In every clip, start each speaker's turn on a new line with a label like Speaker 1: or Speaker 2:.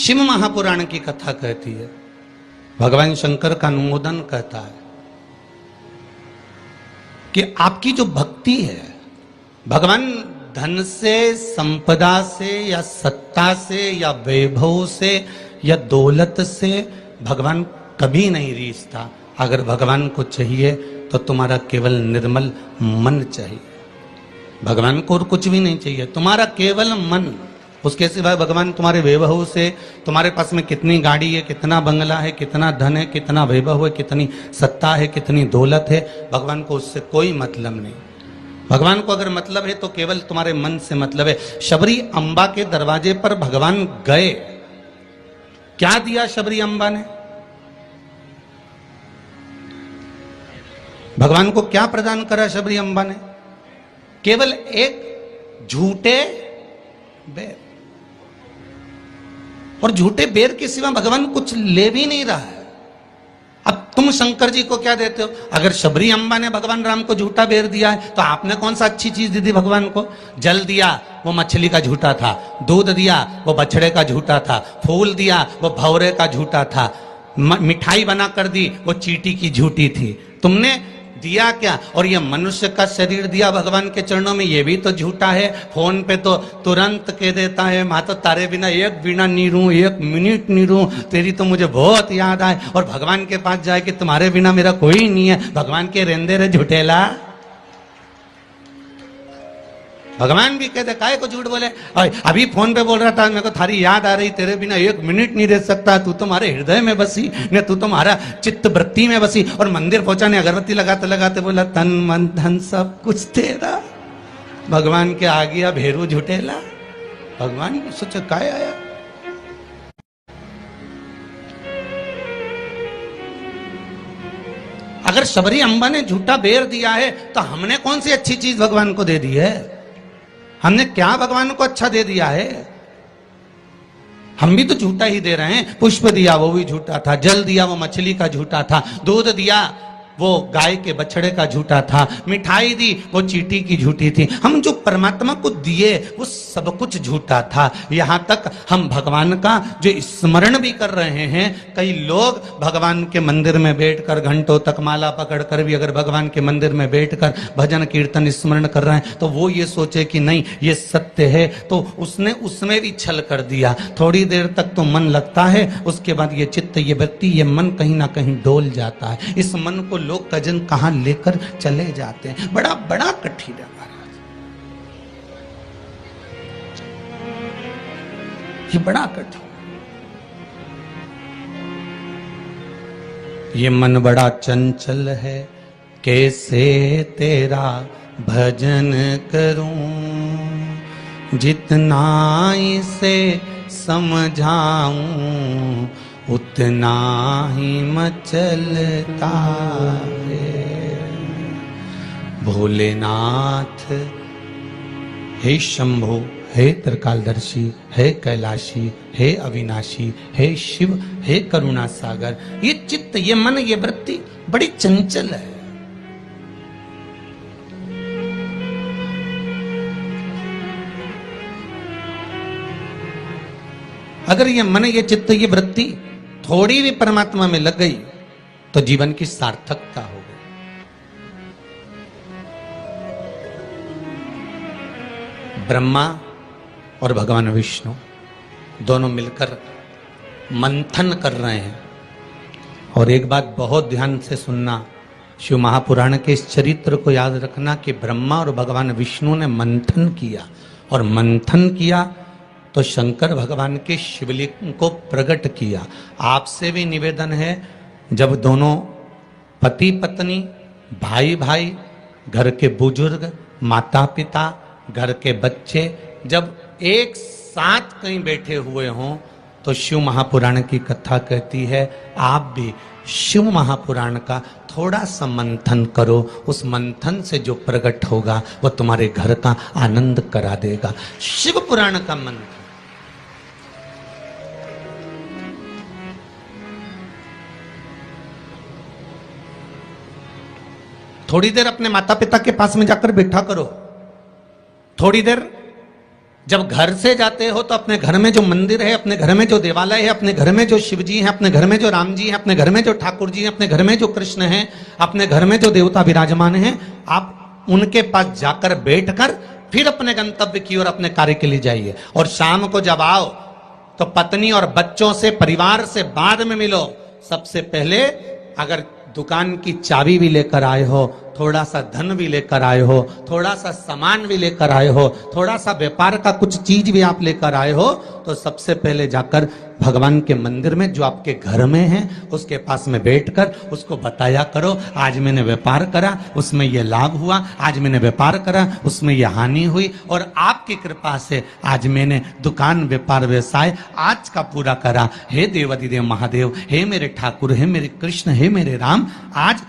Speaker 1: शिव महापुराण की कथा कहती है, भगवान शंकर का अनुमोदन कहता है कि आपकी जो भक्ति है, भगवान धन से, संपदा से या सत्ता से या वैभव से या दौलत से भगवान कभी नहीं रीझता। अगर भगवान को चाहिए तो तुम्हारा केवल निर्मल मन चाहिए, भगवान को और कुछ भी नहीं चाहिए, तुम्हारा केवल मन। उसके सिवाय भगवान तुम्हारे वैभव से, तुम्हारे पास में कितनी गाड़ी है, कितना बंगला है, कितना धन है, कितना वैभव है, कितनी सत्ता है, कितनी दौलत है, भगवान को उससे कोई मतलब नहीं। भगवान को अगर मतलब है तो केवल तुम्हारे मन से मतलब है। शबरी अम्बा के दरवाजे पर भगवान गए, क्या दिया शबरी अम्बा ने? भगवान को क्या प्रदान करा शबरी अम्बा ने? केवल एक झूठे बेर, और झूठे बेर के सिवा भगवान कुछ ले भी नहीं रहा है। अब तुम शंकर जी को क्या देते हो? अगर शबरी अम्बा ने भगवान राम को झूठा बेर दिया है तो आपने कौन सा अच्छी चीज दी थी भगवान को? जल दिया, वो मछली का झूठा था। दूध दिया, वो बछड़े का झूठा था। फूल दिया, वो भौरे का झूठा था। मिठाई बना कर दी, वो चींटी की झूठी थी। तुमने दिया क्या? और ये मनुष्य का शरीर दिया भगवान के चरणों में, ये भी तो झूठा है। फोन पे तो तुरंत कह देता है, माँ तो तारे बिना एक बिना नहीं रहूं, एक मिनट नहीं रहूं, तेरी तो मुझे बहुत याद आए। और भगवान के पास जाए कि तुम्हारे बिना मेरा कोई नहीं है। भगवान के रेंदे रे झूठेला। भगवान भी कहते काहे को झूठ बोले? अभी फोन पे बोल रहा था, मेरे को थारी याद आ रही, तेरे बिना एक मिनट नहीं रह सकता, तू तुम्हारे हृदय में बसी ने, तू तुम्हारा चित्त वृत्ति में बसी। और मंदिर पहुंचा ने अगरबत्ती लगाते लगाते बोला, तन मन धन सब कुछ तेरा। भगवान के आ गया भेरू झूठेला। भगवान सोचा काय आया। अगर शबरी अम्बा ने झूठा बेर दिया है तो हमने कौन सी अच्छी चीज भगवान को दे दी है? हमने क्या भगवान को अच्छा दे दिया है? हम भी तो झूठा ही दे रहे हैं। पुष्प दिया, वो भी झूठा था। जल दिया, वो मछली का झूठा था। दूध दिया, वो गाय के बछड़े का झूठा था। मिठाई दी, वो चींटी की झूठी थी। हम जो परमात्मा को दिए वो सब कुछ झूठा था। यहां तक हम भगवान का जो स्मरण भी कर रहे हैं, कई लोग भगवान के मंदिर में बैठकर घंटों तक माला पकड़कर भी अगर भगवान के मंदिर में बैठकर भजन कीर्तन स्मरण कर रहे हैं तो वो ये सोचे कि नहीं ये सत्य है, तो उसने उसमें भी छल कर दिया। थोड़ी देर तक तो मन लगता है, उसके बाद ये चित्त, ये वृत्ति, ये मन कहीं ना कहीं डोल जाता है। इस मन को लोग कजन कहां लेकर चले जाते हैं। बड़ा बड़ा कठिन है महाराज, ये बड़ा कठिन। ये मन बड़ा चंचल है, कैसे तेरा भजन करूं, जितना इसे समझाऊं उतना ही मचलता है। भोलेनाथ हे शंभो, हे त्रिकालदर्शी, हे कैलाशी, हे अविनाशी, हे शिव, हे करुणा सागर। ये चित्त, ये मन, ये वृत्ति बड़ी चंचल है। अगर ये मन, ये चित्त, ये वृत्ति थोड़ी भी परमात्मा में लग गई तो जीवन की सार्थकता हो गई। ब्रह्मा और भगवान विष्णु दोनों मिलकर मंथन कर रहे हैं। और एक बात बहुत ध्यान से सुनना, शिव महापुराण के इस चरित्र को याद रखना कि ब्रह्मा और भगवान विष्णु ने मंथन किया, और मंथन किया तो शंकर भगवान के शिवलिंग को प्रकट किया। आपसे भी निवेदन है, जब दोनों पति पत्नी, भाई भाई, घर के बुजुर्ग, माता पिता, घर के बच्चे जब एक साथ कहीं बैठे हुए हों तो शिव महापुराण की कथा कहती है आप भी शिव महापुराण का थोड़ा सा मंथन करो। उस मंथन से जो प्रकट होगा वो तुम्हारे घर का आनंद करा देगा। शिव पुराण का मंथन। थोड़ी देर अपने माता पिता के पास में जाकर बैठा करो, थोड़ी देर जब घर से जाते हो तो अपने घर में जो मंदिर है, अपने घर में जो देवालय है, अपने घर में जो शिव जी हैं, अपने घर में जो राम जी हैं, अपने घर में जो ठाकुर जी हैं, अपने घर में जो कृष्ण हैं, अपने घर में जो देवता विराजमान हैं, आप उनके पास जाकर बैठकर फिर अपने गंतव्य की ओर अपने कार्य के लिए जाइए। और शाम को जब आओ तो पत्नी और बच्चों से, परिवार से बाद में मिलो। सबसे पहले अगर दुकान की चाबी भी लेकर आए हो, थोड़ा सा धन भी लेकर आए हो, थोड़ा सा सामान भी लेकर आए हो, थोड़ा सा व्यापार का कुछ चीज भी आप लेकर आए हो, तो सबसे पहले जाकर भगवान के मंदिर में जो आपके घर में है उसके पास में बैठकर उसको बताया करो, आज मैंने व्यापार करा उसमें यह लाभ हुआ, आज मैंने व्यापार करा उसमें यह हानि हुई, और आपकी कृपा से आज मैंने दुकान, व्यापार, व्यवसाय आज का पूरा करा। हे देवाधिदेव महादेव, हे मेरे ठाकुर, हे मेरे कृष्ण, हे मेरे राम, आज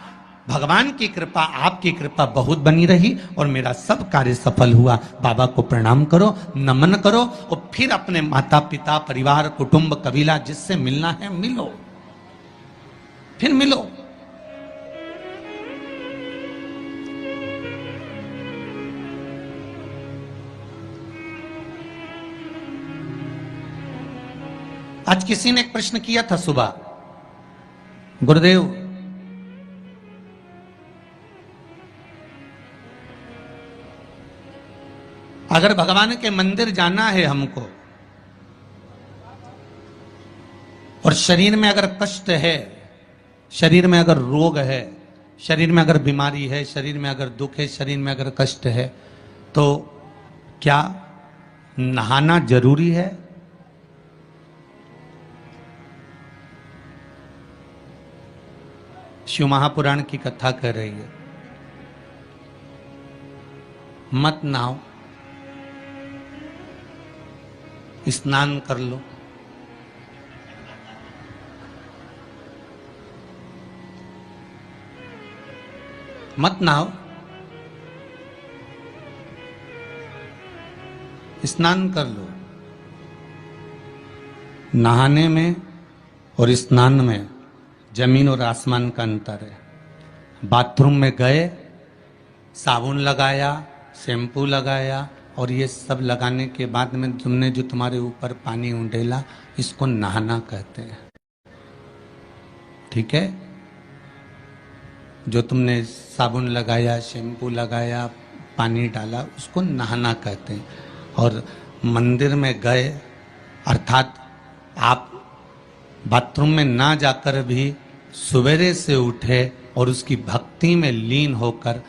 Speaker 1: भगवान की कृपा, आपकी कृपा बहुत बनी रही और मेरा सब कार्य सफल हुआ। बाबा को प्रणाम करो, नमन करो और फिर अपने माता पिता, परिवार, कुटुंब, कबीला जिससे मिलना है मिलो, फिर मिलो। आज किसी ने एक प्रश्न किया था सुबह, गुरुदेव अगर भगवान के मंदिर जाना है हमको और शरीर में अगर कष्ट है, शरीर में अगर रोग है, शरीर में अगर बीमारी है, शरीर में अगर दुख है, शरीर में अगर कष्ट है, तो क्या नहाना जरूरी है? शिव महापुराण की कथा कह रही है, मत नहाओ, स्नान कर लो। मत नहाओ, स्नान कर लो। नहाने में और स्नान में जमीन और आसमान का अंतर है। बाथरूम में गए, साबुन लगाया, शैम्पू लगाया और ये सब लगाने के बाद में तुमने जो तुम्हारे ऊपर पानी उंडेला, इसको नहाना कहते हैं। ठीक है? जो तुमने साबुन लगाया, शैम्पू लगाया, पानी डाला, उसको नहाना कहते हैं। और मंदिर में गए अर्थात आप बाथरूम में ना जाकर भी सवेरे से उठे और उसकी भक्ति में लीन होकर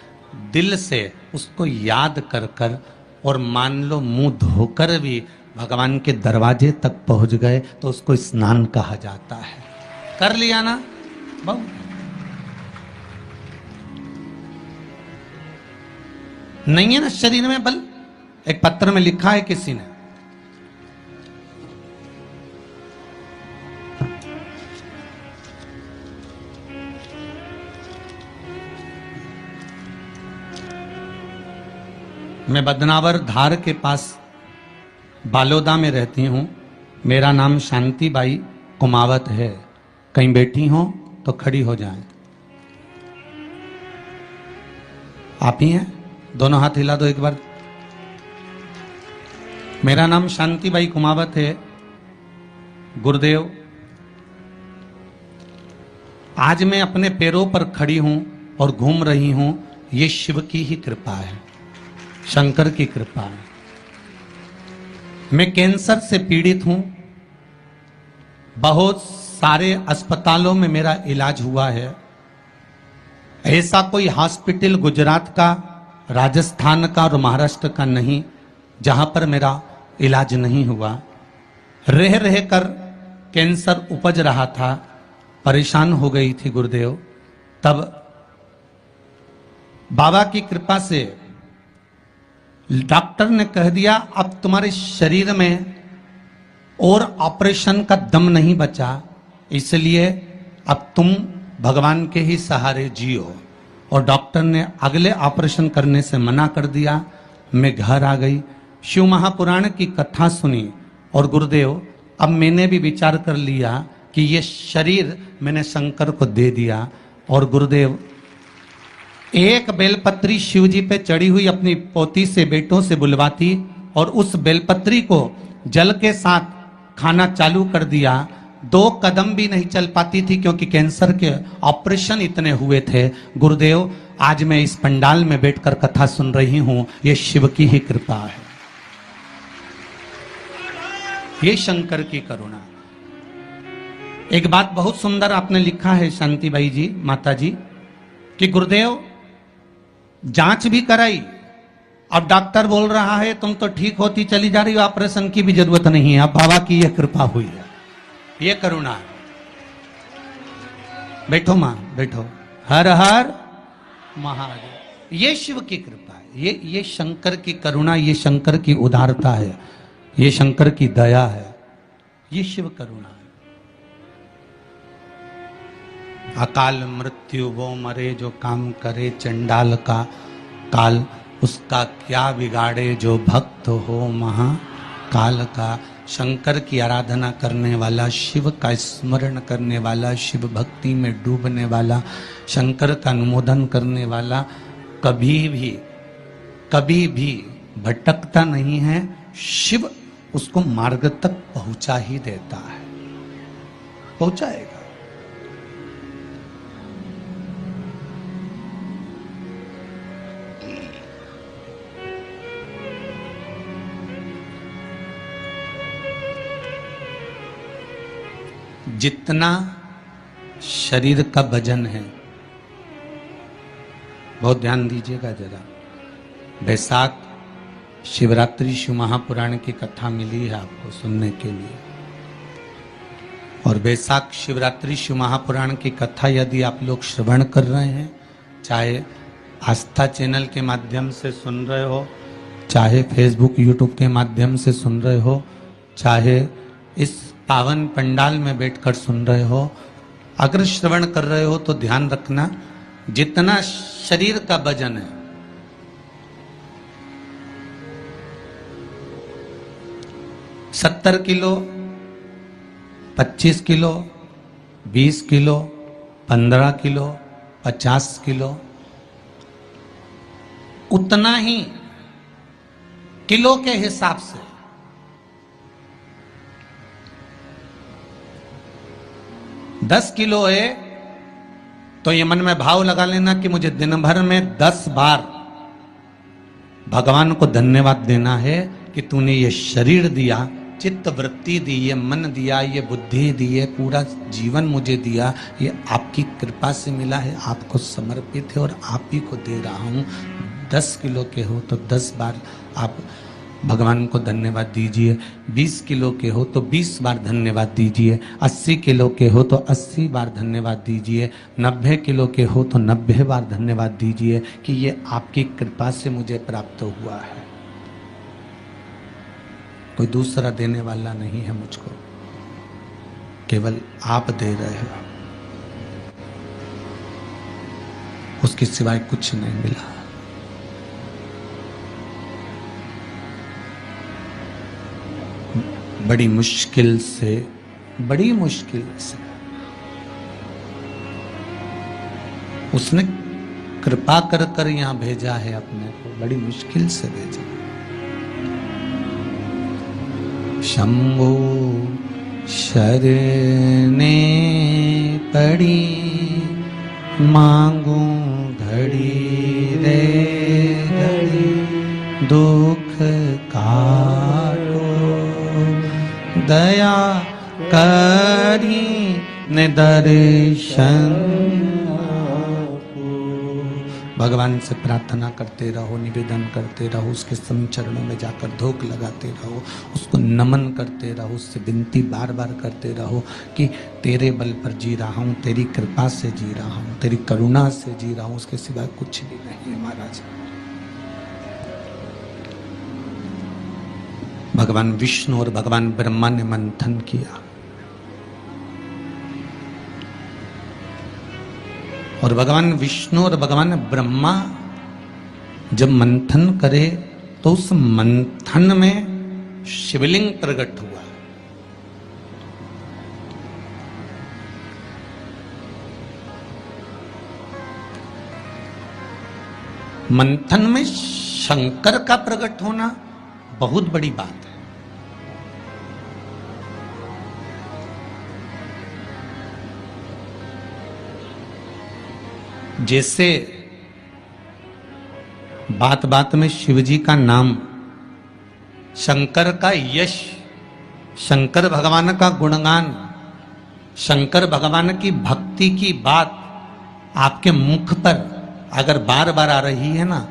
Speaker 1: दिल से उसको याद कर कर और मान लो मुंह धोकर भी भगवान के दरवाजे तक पहुंच गए तो उसको स्नान कहा जाता है। कर लिया ना बहुत। नहीं है ना शरीर में बल? एक पत्र में लिखा है किसी ने, मैं बदनावर धार के पास बालोदा में रहती हूं, मेरा नाम शांतिबाई कुमावत है, कहीं बैठी हो तो खड़ी हो जाएं। आप ही हैं? दोनों हाथ हिला दो एक बार। मेरा नाम शांतिबाई कुमावत है। गुरुदेव, आज मैं अपने पैरों पर खड़ी हूं और घूम रही हूं, ये शिव की ही कृपा है, शंकर की कृपा है। मैं कैंसर से पीड़ित हूं, बहुत सारे अस्पतालों में मेरा इलाज हुआ है। ऐसा कोई हॉस्पिटल गुजरात का, राजस्थान का और महाराष्ट्र का नहीं जहां पर मेरा इलाज नहीं हुआ। रह रह कर कैंसर उपज रहा था, परेशान हो गई थी गुरुदेव। तब बाबा की कृपा से डॉक्टर ने कह दिया अब तुम्हारे शरीर में और ऑपरेशन का दम नहीं बचा, इसलिए अब तुम भगवान के ही सहारे जियो। और डॉक्टर ने अगले ऑपरेशन करने से मना कर दिया। मैं घर आ गई, शिव महापुराण की कथा सुनी और गुरुदेव अब मैंने भी विचार कर लिया कि ये शरीर मैंने शंकर को दे दिया। और गुरुदेव एक बेलपत्री शिव जी पे चढ़ी हुई अपनी पोती से, बेटों से बुलवाती और उस बेलपत्री को जल के साथ खाना चालू कर दिया, 2 कदम भी नहीं चल पाती थी क्योंकि कैंसर के ऑपरेशन इतने हुए थे। गुरुदेव, आज मैं इस पंडाल में बैठकर कथा सुन रही हूं, ये शिव की ही कृपा है, ये शंकर की करुणा। एक बात बहुत सुंदर आपने लिखा है शांतिबाई जी, माता जी, कि गुरुदेव जांच भी कराई, अब डॉक्टर बोल रहा है तुम तो ठीक होती चली जा रही हो, ऑपरेशन की भी जरूरत नहीं है। अब बाबा की यह कृपा हुई है, ये करुणा है। बैठो मां, बैठो। हर हर महादेव। ये शिव की कृपा है, ये शंकर की करुणा, ये शंकर की उदारता है, ये शंकर की दया है, ये शिव करुणा है। अकाल मृत्यु वो मरे जो काम करे, चंडाल का काल उसका क्या बिगाड़े, जो भक्त हो महाकाल का। शंकर की आराधना करने वाला, शिव का स्मरण करने वाला, शिव भक्ति में डूबने वाला, शंकर का अनुमोदन करने वाला कभी भी भटकता नहीं है। शिव उसको मार्ग तक पहुंचा ही देता है, पहुंचाएगा। जितना शरीर का वजन है, बहुत ध्यान दीजिएगा जरा। बैसाख शिवरात्रि शिव महापुराण की कथा मिली है आपको सुनने के लिए, और बैसाख शिवरात्रि शिव महापुराण की कथा यदि आप लोग श्रवण कर रहे हैं, चाहे आस्था चैनल के माध्यम से सुन रहे हो, चाहे फेसबुक यूट्यूब के माध्यम से सुन रहे हो, चाहे इस पावन पंडाल में बैठकर सुन रहे हो, अगर श्रवण कर रहे हो तो ध्यान रखना, जितना शरीर का वजन है, 70 kilo, 25 kilo, 20 kilo, 15 kilo, 50 kilo, उतना ही किलो के हिसाब से 10 किलो है तो ये मन में भाव लगा लेना कि मुझे दिन भर में 10 बार भगवान को धन्यवाद देना है कि तूने ये शरीर दिया, चित्त वृत्ति दी, ये मन दिया, ये बुद्धि दी, ये पूरा जीवन मुझे दिया, ये आपकी कृपा से मिला है, आपको समर्पित है और आप ही को दे रहा हूं। 10 किलो के हो तो 10 बार आप भगवान को धन्यवाद दीजिए, 20 किलो के हो तो 20 बार धन्यवाद दीजिए, 80 किलो के हो तो 80 बार धन्यवाद दीजिए, 90 किलो के हो तो 90 बार धन्यवाद दीजिए कि ये आपकी कृपा से मुझे प्राप्त हुआ है, कोई दूसरा देने वाला नहीं है मुझको, केवल आप दे रहे हो, उसके सिवाय कुछ नहीं मिला। बड़ी मुश्किल से उसने कृपा कर कर यहां भेजा है अपने को, बड़ी मुश्किल से भेजा। शंभो शरणे पड़ी, मांगू घड़ी रे घड़ी, दुख काटो दया करी ने दर्शन। भगवान से प्रार्थना करते रहो, निवेदन करते रहो, उसके सम चरणों में जाकर धोख लगाते रहो, उसको नमन करते रहो, उससे विनती बार बार करते रहो कि तेरे बल पर जी रहा हूं, तेरी कृपा से जी रहा हूं, तेरी करुणा से जी रहा हूं, उसके सिवाय कुछ भी नहीं है महाराज। भगवान विष्णु और भगवान ब्रह्मा ने मंथन किया और भगवान विष्णु और भगवान ब्रह्मा जब मंथन करे तो उस मंथन में शिवलिंग प्रकट हुआ। मंथन में शंकर का प्रकट होना बहुत बड़ी बात है। जैसे बात बात में शिवजी का नाम, शंकर का यश, शंकर भगवान का गुणगान, शंकर भगवान की भक्ति की बात आपके मुख पर अगर बार बार आ रही है ना,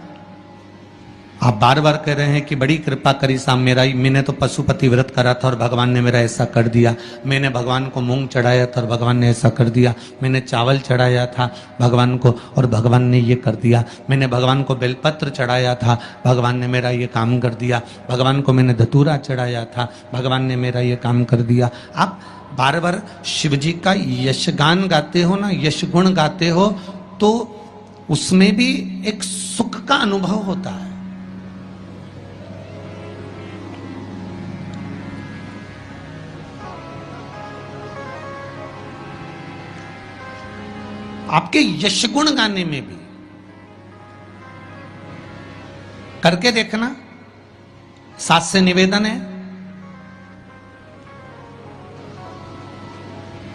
Speaker 1: आप बार बार कह रहे हैं कि बड़ी कृपा करी साहब मेरा, मैंने तो पशुपति व्रत करा था और भगवान ने मेरा ऐसा कर दिया, मैंने भगवान को मूंग चढ़ाया था और भगवान ने ऐसा कर दिया, मैंने चावल चढ़ाया था भगवान को और भगवान ने ये कर दिया, मैंने भगवान को बेलपत्र चढ़ाया था भगवान ने मेरा ये काम कर दिया, भगवान को मैंने धतूरा चढ़ाया था भगवान ने मेरा ये काम कर दिया। आप बार बार शिव जी का यशगान गाते हो ना, यश गुण गाते हो, तो उसमें भी एक सुख का अनुभव होता है। आपके यश गुण गाने में भी करके देखना। सास से निवेदन है,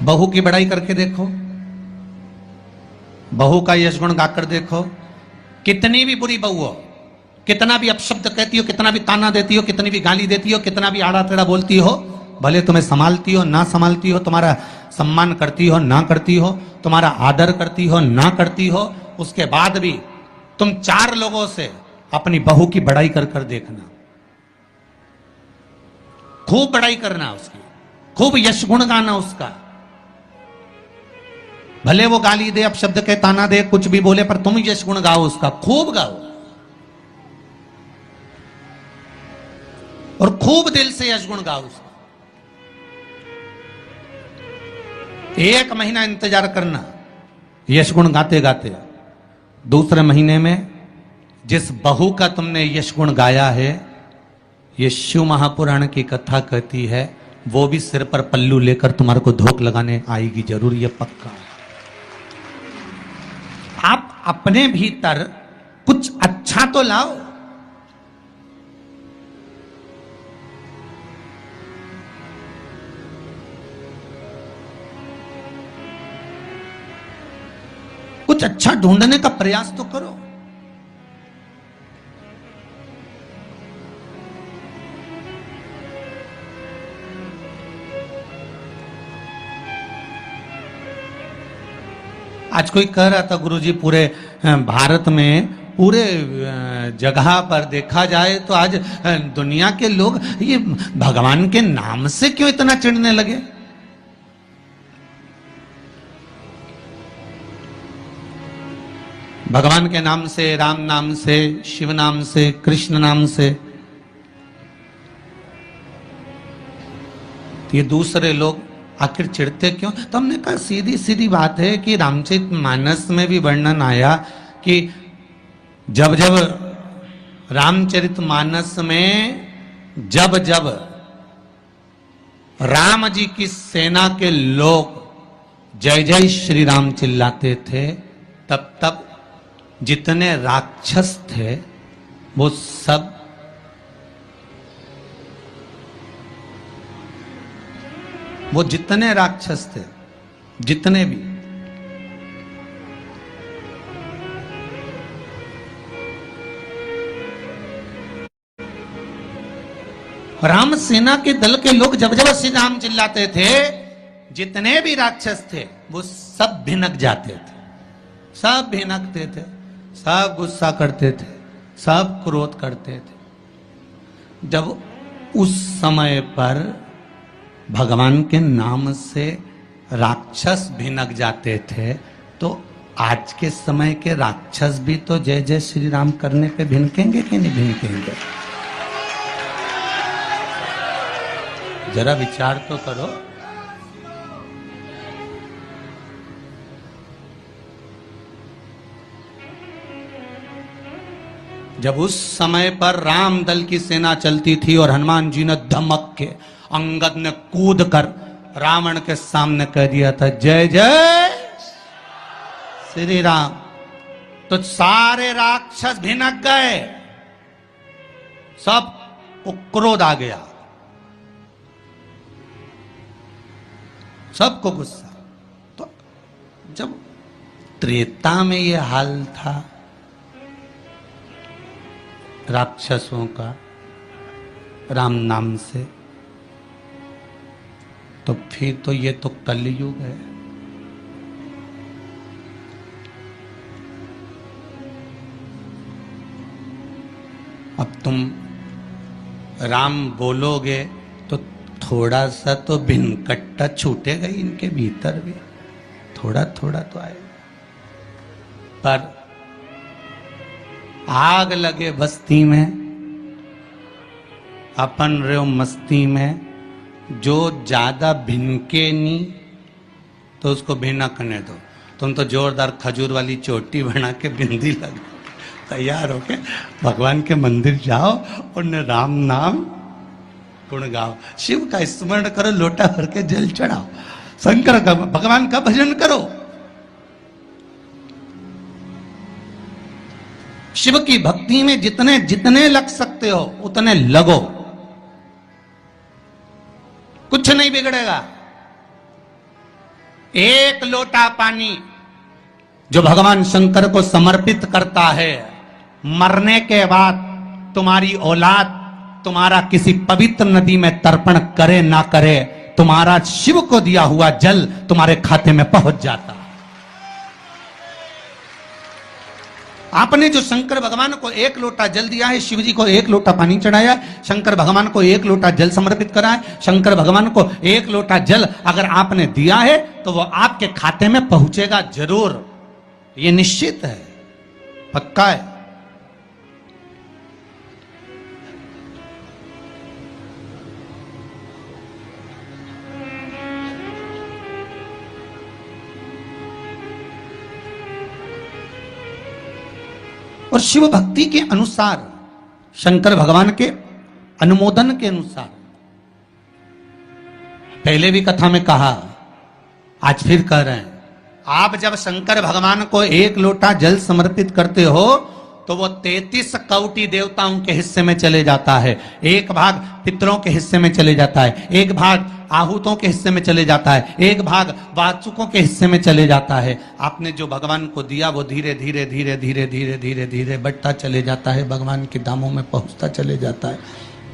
Speaker 1: बहू की बड़ाई करके देखो, बहू का यश गुण गाकर देखो। कितनी भी बुरी बहू हो, कितना भी अपशब्द कहती हो, कितना भी ताना देती हो, कितनी भी गाली देती हो, कितना भी आड़ा टेढ़ा बोलती हो, भले तुम्हें संभालती हो ना संभालती हो, तुम्हारा सम्मान करती हो ना करती हो, तुम्हारा आदर करती हो ना करती हो, उसके बाद भी तुम 4 लोगों से अपनी बहू की बड़ाई कर कर देखना, खूब बड़ाई करना उसकी, खूब यश गुण गाना उसका। भले वो गाली दे, अपशब्द के ताना दे, कुछ भी बोले, पर तुम यश गुण गाओ उसका, खूब गाओ और खूब दिल से यश गुण गाओ उसका। 1 महीना इंतजार करना यश गुण गाते गाते। दूसरे महीने में जिस बहू का तुमने यश गुण गाया है, ये शिव महापुराण की कथा कहती है, वो भी सिर पर पल्लू लेकर तुम्हारे को धोख लगाने आएगी जरूर, ये पक्का। आप अपने भीतर कुछ अच्छा तो लाओ। कुछ अच्छा ढूंढने का प्रयास तो करो। आज कोई कह रहा था गुरुजी, पूरे भारत में, पूरे जगह पर देखा जाए तो आज दुनिया के लोग ये भगवान के नाम से क्यों इतना चिढ़ने लगे। भगवान के नाम से, राम नाम से, शिव नाम से, कृष्ण नाम से, ये दूसरे लोग आखिर चिढ़ते क्यों? तो हमने कहा सीधी सीधी बात है कि रामचरितमानस में भी वर्णन आया कि जब जब रामचरितमानस में जब जब राम जी की सेना के लोग जय जय श्री राम चिल्लाते थे, तब तब जितने राक्षस थे वो सब जितने राक्षस थे, जितने भी, राम सेना के दल के लोग जब जब श्री राम चिल्लाते थे, जितने भी राक्षस थे वो सब भिनक जाते थे, सब भिनकते थे, सब गुस्सा करते थे, सब क्रोध करते थे। जब उस समय पर भगवान के नाम से राक्षस भिनक जाते थे, तो आज के समय के राक्षस भी तो जय जय श्री राम करने पे भिनकेंगे कि नहीं भिनकेंगे? जरा विचार तो करो। जब उस समय पर राम दल की सेना चलती थी और हनुमान जी ने धमक के, अंगद ने कूद कर रावण के सामने कह दिया था जय जय श्री राम, तो सारे राक्षस भिनक गए, सब वो क्रोध आ गया, सबको गुस्सा। तो जब त्रेता में ये हाल था राक्षसों का राम नाम से, तो फिर तो ये तो कलयुग है। अब तुम राम बोलोगे तो थोड़ा सा तो भिनकट्टा छूटेगा ही इनके भीतर भी, थोड़ा थोड़ा तो आएगा। पर आग लगे बस्ती में, अपन रहो मस्ती में, जो ज्यादा भिनके नहीं तो उसको भिनकने दो। तुम तो जोरदार खजूर वाली चोटी बना के बिंदी लगा तैयार होके भगवान के मंदिर जाओ और न राम नाम गुण गाओ, शिव का स्मरण करो, लोटा भर के जल चढ़ाओ, शंकर का भगवान का भजन करो। शिव की भक्ति में जितने जितने लग सकते हो उतने लगो, कुछ नहीं बिगड़ेगा। एक लोटा पानी जो भगवान शंकर को समर्पित करता है, मरने के बाद तुम्हारी औलाद तुम्हारा किसी पवित्र नदी में तर्पण करे ना करे, तुम्हारा शिव को दिया हुआ जल तुम्हारे खाते में पहुंच जाता। आपने जो शंकर भगवान को एक लोटा जल दिया है, शिव जी को एक लोटा पानी चढ़ाया, शंकर भगवान को एक लोटा जल समर्पित करा है, शंकर भगवान को एक लोटा जल अगर आपने दिया है तो वो आपके खाते में पहुंचेगा जरूर, ये निश्चित है, पक्का है। और शिव भक्ति के अनुसार, शंकर भगवान के अनुमोदन के अनुसार, पहले भी कथा में कहा, आज फिर कह रहे हैं, आप जब शंकर भगवान को एक लोटा जल समर्पित करते हो तो वो 33 कौटि देवताओं के हिस्से में चले जाता है, एक भाग पितरों के हिस्से में चले जाता है, एक भाग आहूतों के हिस्से में चले जाता है, एक भाग वाचुकों के हिस्से में चले जाता है। आपने जो भगवान को दिया वो धीरे धीरे धीरे धीरे धीरे धीरे धीरे बढ़ता चले जाता है, भगवान के दामों में पहुंचता चले जाता है।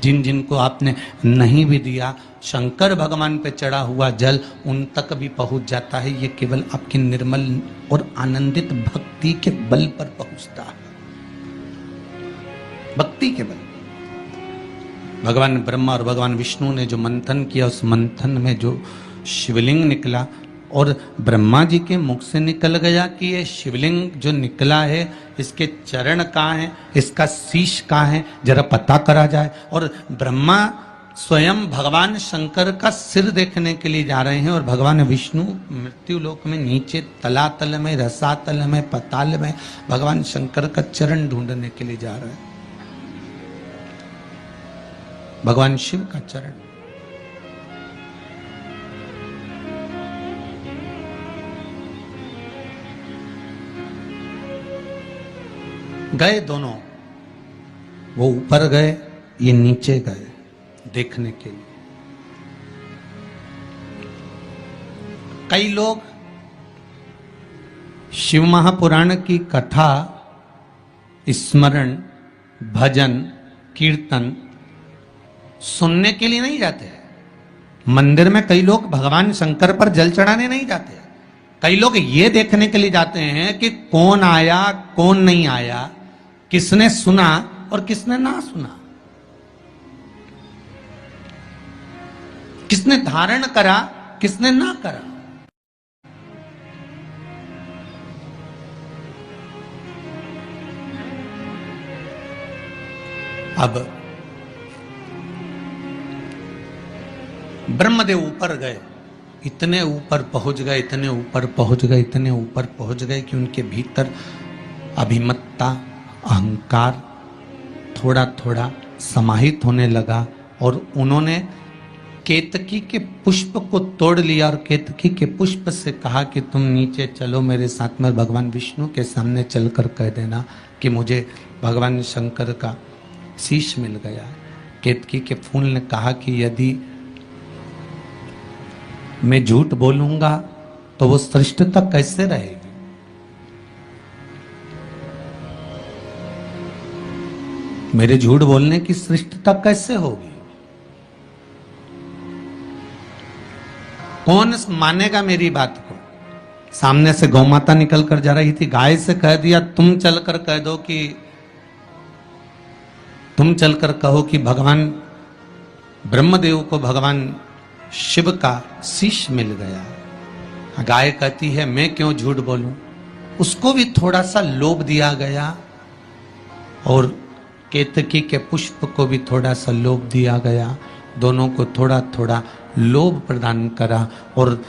Speaker 1: जिन जिनको आपने नहीं भी दिया, शंकर भगवान पे चढ़ा हुआ जल उन तक भी पहुंच जाता है। ये केवल आपकी निर्मल और आनंदित भक्ति के बल पर पहुंचता है, भक्ति के बल। भगवान ब्रह्मा और भगवान विष्णु ने जो मंथन किया, उस मंथन में जो शिवलिंग निकला और ब्रह्मा जी के मुख से निकल गया कि ये शिवलिंग जो निकला है इसके चरण कहाँ हैं, इसका शीश कहाँ है, जरा पता करा जाए। और ब्रह्मा स्वयं भगवान शंकर का सिर देखने के लिए जा रहे हैं और भगवान विष्णु मृत्यु लोक में नीचे तलातल में, रसातल में, पताल में भगवान शंकर का चरण ढूंढने के लिए जा रहे हैं, भगवान शिव का चरण। गए दोनों, वो ऊपर गए, ये नीचे गए देखने के लिए। कई लोग शिव महापुराण की कथा, स्मरण, भजन, कीर्तन सुनने के लिए नहीं जाते। मंदिर में कई लोग भगवान शंकर पर जल चढ़ाने नहीं जाते, कई लोग ये देखने के लिए जाते हैं कि कौन आया कौन नहीं आया, किसने सुना और किसने ना सुना, किसने धारण करा किसने ना करा। अब ब्रह्मदेव ऊपर गए, इतने ऊपर पहुंच गए, इतने ऊपर पहुंच गए, इतने ऊपर पहुंच गए कि उनके भीतर अभिमत्ता, अहंकार थोड़ा थोड़ा समाहित होने लगा और उन्होंने केतकी के पुष्प को तोड़ लिया और केतकी के पुष्प से कहा कि तुम नीचे चलो मेरे साथ में, भगवान विष्णु के सामने चलकर कह देना कि मुझे भगवान शंकर का शीश मिल गया है। केतकी के फूल ने कहा कि यदि मैं झूठ बोलूंगा तो वो श्रेष्ठता कैसे रहेगी? मेरे झूठ बोलने की श्रेष्ठता कैसे होगी? कौन मानेगा मेरी बात को? सामने से गौ माता निकल कर जा रही थी, गाय से कह दिया तुम चलकर कह दो कि तुम चलकर कहो कि भगवान ब्रह्मदेव को भगवान शिव का शीश मिल गया। गाय कहती है मैं क्यों झूठ बोलूं? उसको भी थोड़ा सा लोभ दिया गया और केतकी के पुष्प को भी थोड़ा सा लोभ दिया गया। दोनों को थोड़ा थोड़ा लोभ प्रदान करा। और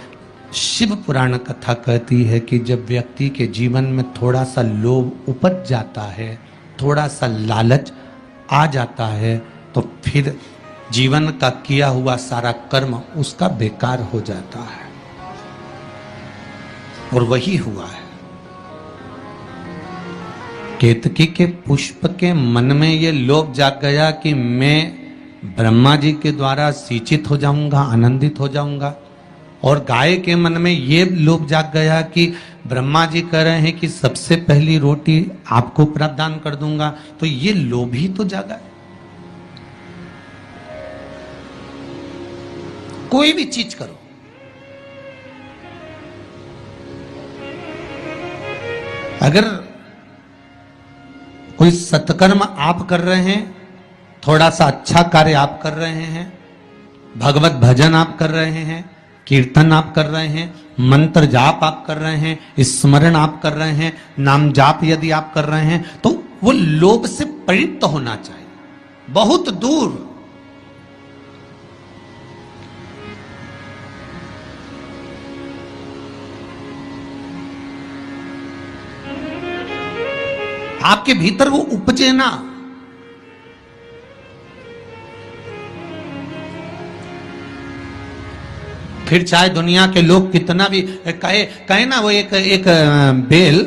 Speaker 1: शिव पुराण कथा कहती है कि जब व्यक्ति के जीवन में थोड़ा सा लोभ उपज जाता है, थोड़ा सा लालच आ जाता है, तो फिर जीवन का किया हुआ सारा कर्म उसका बेकार हो जाता है। और वही हुआ है। केतकी के पुष्प के मन में ये लोभ जाग गया कि मैं ब्रह्मा जी के द्वारा सिंचित हो जाऊंगा, आनंदित हो जाऊंगा। और गाय के मन में ये लोभ जाग गया कि ब्रह्मा जी कह रहे हैं कि सबसे पहली रोटी आपको प्रदान कर दूंगा, तो ये लोभ ही तो जागा। कोई भी चीज करो, अगर कोई सत्कर्म आप कर रहे हैं, थोड़ा सा अच्छा कार्य आप कर रहे हैं, भगवत भजन आप कर रहे हैं, कीर्तन आप कर रहे हैं, मंत्र जाप आप कर रहे हैं, स्मरण आप कर रहे हैं, नाम जाप यदि आप कर रहे हैं, तो वो लोभ से परित होना चाहिए, बहुत दूर। आपके भीतर वो उपजे ना। फिर चाहे दुनिया के लोग कितना भी कहे ना, वो एक बेल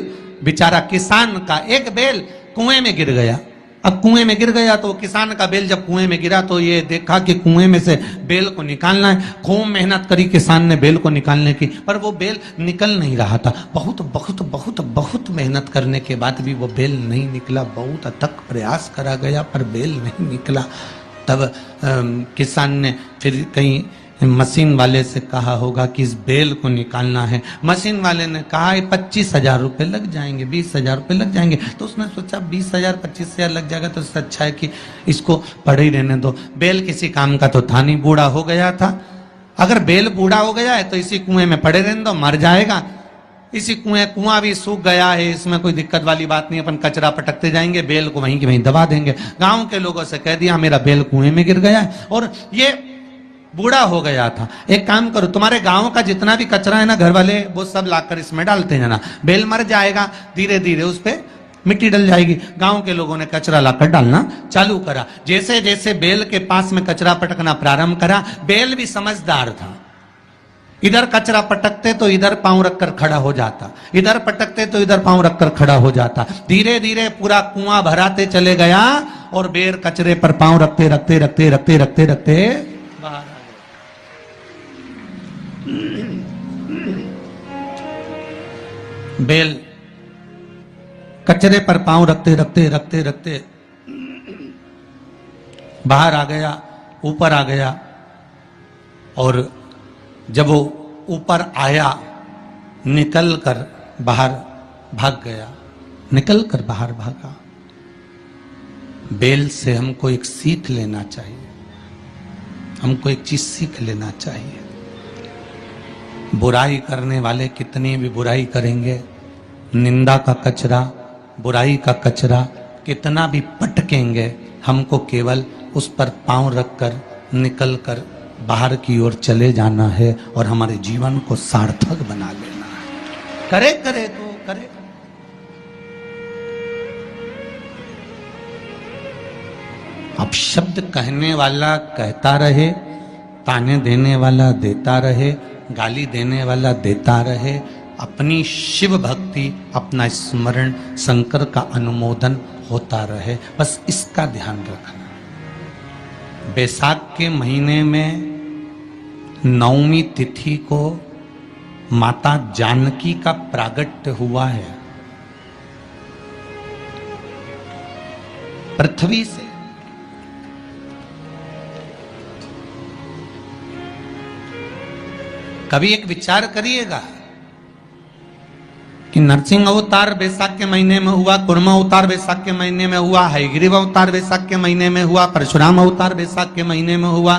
Speaker 1: बेचारा किसान का एक बेल कुएं में गिर गया। अब कुएं में गिर गया तो किसान का बेल जब कुएं में गिरा तो ये देखा कि कुएं में से बेल को निकालना है। खूब मेहनत करी किसान ने बेल को निकालने की, पर वो बेल निकल नहीं रहा था। बहुत बहुत बहुत बहुत मेहनत करने के बाद भी वो बेल नहीं निकला। बहुत अथक प्रयास करा गया पर बेल नहीं निकला। तब किसान ने फिर कहीं मशीन वाले से कहा होगा कि इस बेल को निकालना है। मशीन वाले ने कहा 25,000 रुपये लग जाएंगे, 20,000 रुपये लग जाएंगे। तो उसने सोचा 20,000 25,000 लग जाएगा तो इससे अच्छा है कि इसको पड़े ही रहने दो। बेल किसी काम का तो था नहीं, बूढ़ा हो गया था। अगर बेल बूढ़ा हो गया है तो इसी कुएं में पड़े रहने दो, मर जाएगा। इसी कुआं भी सूख गया है, इसमें कोई दिक्कत वाली बात नहीं, अपन कचरा पटकते जाएंगे, बेल को वहीं की वहीं दबा देंगे। गाँव के लोगों से कह दिया मेरा बेल कुएं में गिर गया है और ये बूढ़ा हो गया था। एक काम करो, तुम्हारे गांव का जितना भी कचरा है ना, घर वाले वो सब लाकर इसमें डालते जाना। बेल मर जाएगा, धीरे धीरे उस पे मिट्टी डल जाएगी। गांव के लोगों ने कचरा लाकर डालना चालू करा। जैसे जैसे बेल के पास में कचरा पटकना प्रारंभ करा, बेल भी समझदार था। इधर कचरा पटकते तो इधर पांव रखकर खड़ा हो जाता, इधर पटकते तो इधर पांव रखकर खड़ा हो जाता। धीरे धीरे पूरा कुआं भराते चले गया और बेल कचरे पर पांव रखते रखते रखते रखते रखते रखते बाहर। बेल कचरे पर पांव रखते रखते रखते रखते बाहर आ गया, ऊपर आ गया। और जब वो ऊपर आया, निकल कर बाहर भाग गया, निकल कर बाहर भागा। बेल से हमको एक सीख लेना चाहिए, हमको एक चीज सीख लेना चाहिए। बुराई करने वाले कितनी भी बुराई करेंगे, निंदा का कचरा, बुराई का कचरा कितना भी पटकेंगे, हमको केवल उस पर पांव रखकर निकल कर बाहर की ओर चले जाना है और हमारे जीवन को सार्थक बना लेना है। करे करे तो करे। अब शब्द कहने वाला कहता रहे, ताने देने वाला देता रहे, गाली देने वाला देता रहे। अपनी शिव भक्ति, अपना स्मरण, शंकर का अनुमोदन होता रहे, बस इसका ध्यान रखना। बैसाख के महीने में नवमी तिथि को माता जानकी का प्रागट्य हुआ है पृथ्वी से। कभी एक विचार करिएगा कि नरसिंह अवतार बैसाख के महीने में हुआ, कुर्म अवतार बैसाख के महीने में हुआ, हयग्रीव अवतार बैसाख के महीने में हुआ, परशुराम अवतार बैसाख के महीने में हुआ,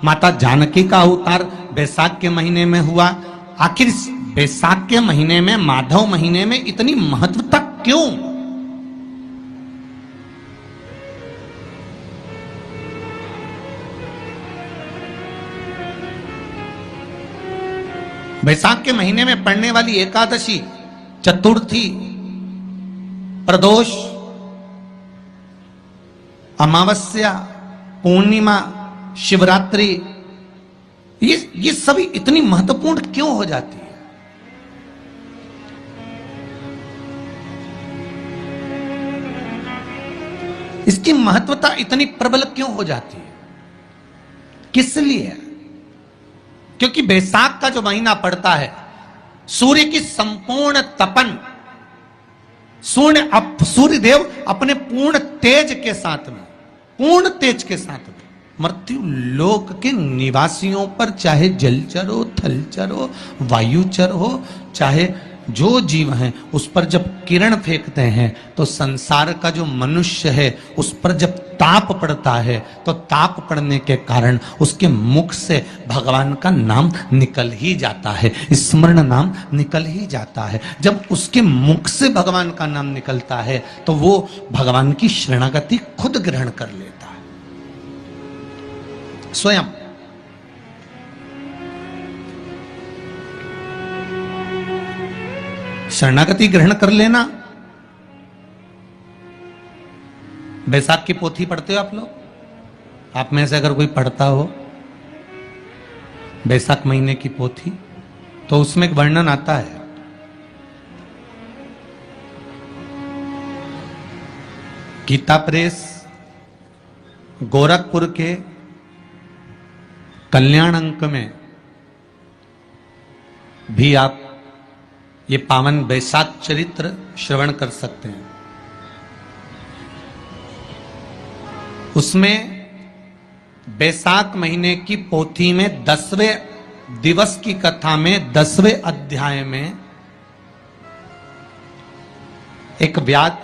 Speaker 1: माता जानकी का अवतार बैसाख के महीने में हुआ। आखिर बैसाख के महीने में, माधव महीने में इतनी महत्वता क्यों? बैसाख के महीने में पड़ने वाली एकादशी, चतुर्थी, प्रदोष, अमावस्या, पूर्णिमा, शिवरात्रि, ये सभी इतनी महत्वपूर्ण क्यों हो जाती है? इसकी महत्वता इतनी प्रबल क्यों हो जाती है? किस लिए? क्योंकि बैसाख का जो महीना पड़ता है, सूर्य की संपूर्ण तपन, सूर्य देव अपने पूर्ण तेज के साथ में, पूर्ण तेज के साथ में मृत्यु लोक के निवासियों पर, चाहे जलचर हो, थलचर हो, वायुचर हो, चाहे जो जीव हैं, उस पर जब किरण फेंकते हैं तो संसार का जो मनुष्य है उस पर जब ताप पड़ता है तो ताप पड़ने के कारण उसके मुख से भगवान का नाम निकल ही जाता है, स्मरण नाम निकल ही जाता है। जब उसके मुख से भगवान का नाम निकलता है तो वो भगवान की शरणागति खुद ग्रहण कर लेता है स्वयं। शरणागति ग्रहण कर लेना। बैसाख की पोथी पढ़ते हो आप लोग? आप में से अगर कोई पढ़ता हो बैसाख महीने की पोथी, तो उसमें एक वर्णन आता है गीता प्रेस गोरखपुर के कल्याण अंक में भी आप ये पावन बैसाख चरित्र श्रवण कर सकते हैं। उसमें बैसाख महीने की पोथी में 10वें दिवस की कथा में 10वें अध्याय में एक व्याध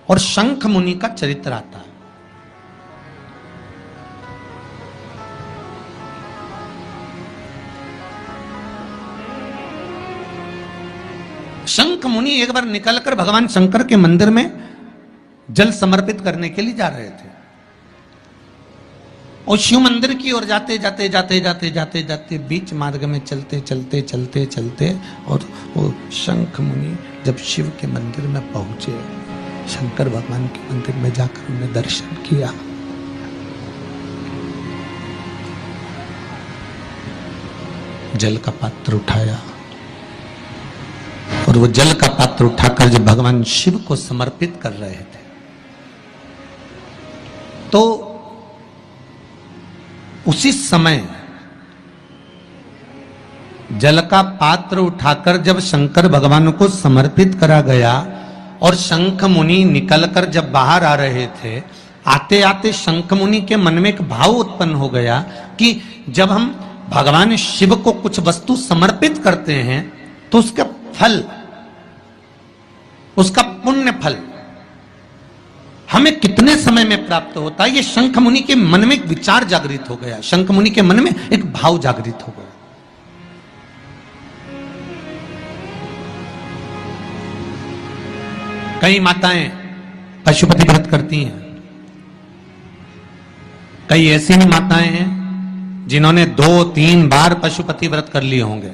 Speaker 1: और शंख मुनि का चरित्र आता है। शंख मुनि एक बार निकलकर भगवान शंकर के मंदिर में जल समर्पित करने के लिए जा रहे थे और शिव मंदिर की ओर जाते जाते जाते जाते जाते जाते बीच मार्ग में चलते चलते चलते चलते और वो शंख मुनि जब शिव के मंदिर में पहुंचे, शंकर भगवान के मंदिर में जाकर उन्हें दर्शन किया, जल का पात्र उठाया और वो जल का पात्र उठाकर जब भगवान शिव को समर्पित कर रहे थे तो उसी समय जल का पात्र उठाकर जब शंकर भगवान को समर्पित करा गया और शंख मुनि निकलकर जब बाहर आ रहे थे, आते आते शंख मुनि के मन में एक भाव उत्पन्न हो गया कि जब हम भगवान शिव को कुछ वस्तु समर्पित करते हैं तो उसका फल, उसका पुण्य फल हमें कितने समय में प्राप्त होता है। ये शंख मुनि के मन में एक विचार जागृत हो गया, शंख मुनि के मन में एक भाव जागृत हो गया। कई माताएं पशुपति व्रत करती हैं, कई ऐसी भी माताएं हैं जिन्होंने 2-3 बार पशुपति व्रत कर लिए होंगे।